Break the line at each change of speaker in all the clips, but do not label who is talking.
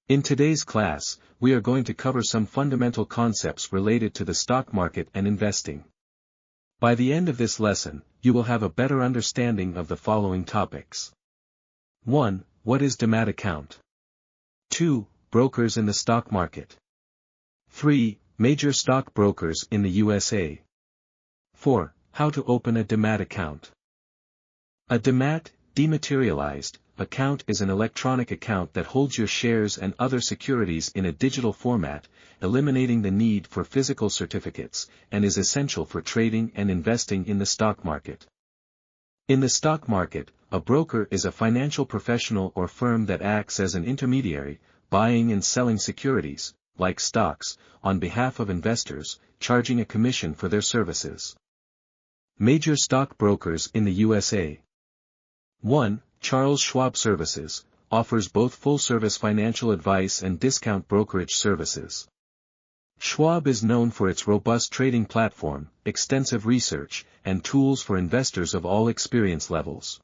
In today's class, we are going to cover some fundamental concepts related to the stock market and investing. By the end of this lesson, you will have a better understanding of the following topics. 1. What is Demat account? 2. Brokers in the stock market. 3. Major stock brokers in the USA. 4. How to open a Demat account. A Demat, dematerialized, account is an electronic account that holds your shares and other securities in a digital format, eliminating the need for physical certificates, and is essential for trading and investing in the stock market. In the stock market, a broker is a financial professional or firm that acts as an intermediary, buying and selling securities, like stocks, on behalf of investors, charging a commission for their services. Major stock brokers in the USA. 1. Charles Schwab Services, offers both full-service financial advice and discount brokerage services. Schwab is known for its robust trading platform, extensive research, and tools for investors of all experience levels.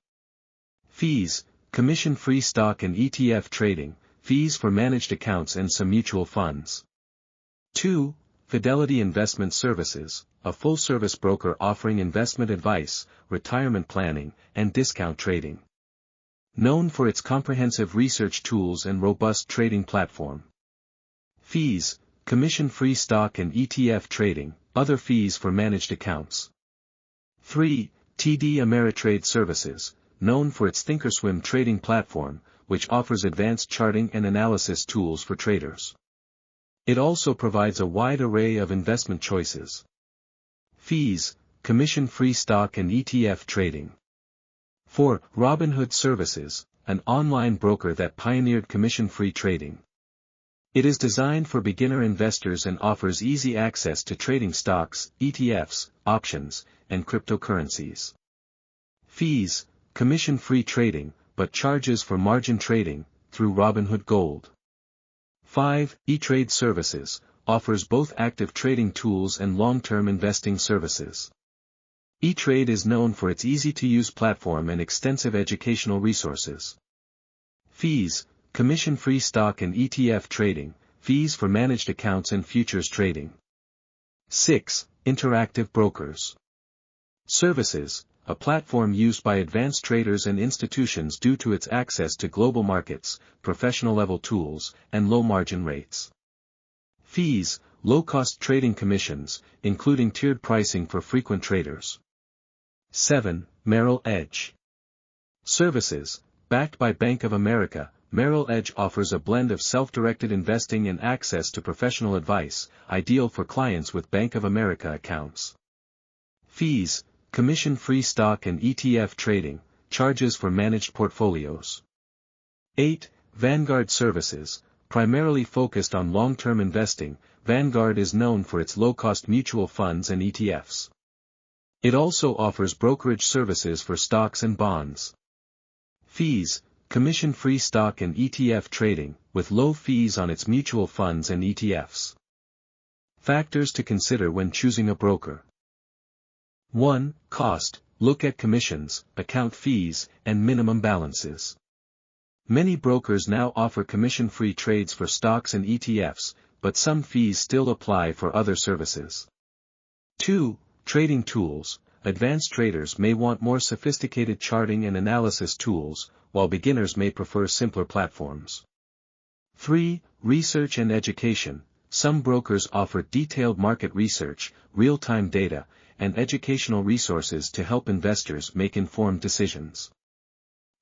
Fees, commission-free stock and ETF trading, fees for managed accounts and some mutual funds. 2. Fidelity Investment Services, a full-service broker offering investment advice, retirement planning, and discount trading. Known for its comprehensive research tools and robust trading platform. Fees, commission-free stock and ETF trading, other fees for managed accounts. 3. TD Ameritrade Services, known for its thinkorswim trading platform, which offers advanced charting and analysis tools for traders. It also provides a wide array of investment choices. Fees, commission-free stock and ETF trading. 4. Robinhood Services, an online broker that pioneered commission-free trading. It is designed for beginner investors and offers easy access to trading stocks, ETFs, options, and cryptocurrencies. Fees, commission-free trading, but charges for margin trading, through Robinhood Gold. 5. E-Trade Services, offers both active trading tools and long-term investing services. E-Trade is known for its easy-to-use platform and extensive educational resources. Fees, commission-free stock and ETF trading, fees for managed accounts and futures trading. 6. Interactive Brokers Services, a platform used by advanced traders and institutions due to its access to global markets, professional-level tools, and low margin rates. Fees, low-cost trading commissions, including tiered pricing for frequent traders. 7. Merrill Edge Services, backed by Bank of America, Merrill Edge offers a blend of self-directed investing and access to professional advice, ideal for clients with Bank of America accounts. Fees, commission-free stock and ETF trading, charges for managed portfolios. 8. Vanguard Services, primarily focused on long-term investing, Vanguard is known for its low-cost mutual funds and ETFs. It also offers brokerage services for stocks and bonds. Fees, commission-free stock and ETF trading, with low fees on its mutual funds and ETFs. Factors to consider when choosing a broker. 1. Cost, look at commissions, account fees, and minimum balances. Many brokers now offer commission-free trades for stocks and ETFs, but some fees still apply for other services. 2. Trading tools, advanced traders may want more sophisticated charting and analysis tools, while beginners may prefer simpler platforms. 3. Research and education, some brokers offer detailed market research, real-time data, and educational resources to help investors make informed decisions.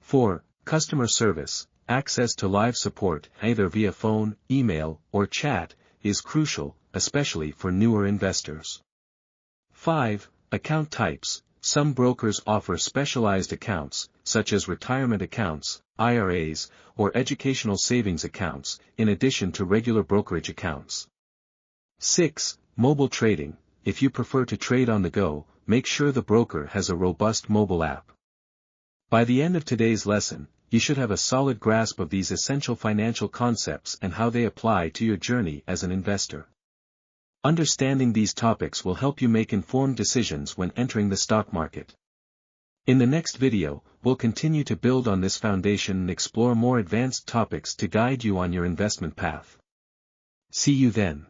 4. Customer service, access to live support, either via phone, email, or chat, is crucial, especially for newer investors. 5. Account types, some brokers offer specialized accounts, such as retirement accounts, IRAs, or educational savings accounts, in addition to regular brokerage accounts. 6. Mobile trading, if you prefer to trade on the go, make sure the broker has a robust mobile app. By the end of today's lesson, you should have a solid grasp of these essential financial concepts and how they apply to your journey as an investor. Understanding these topics will help you make informed decisions when entering the stock market. In the next video, we'll continue to build on this foundation and explore more advanced topics to guide you on your investment path. See you then.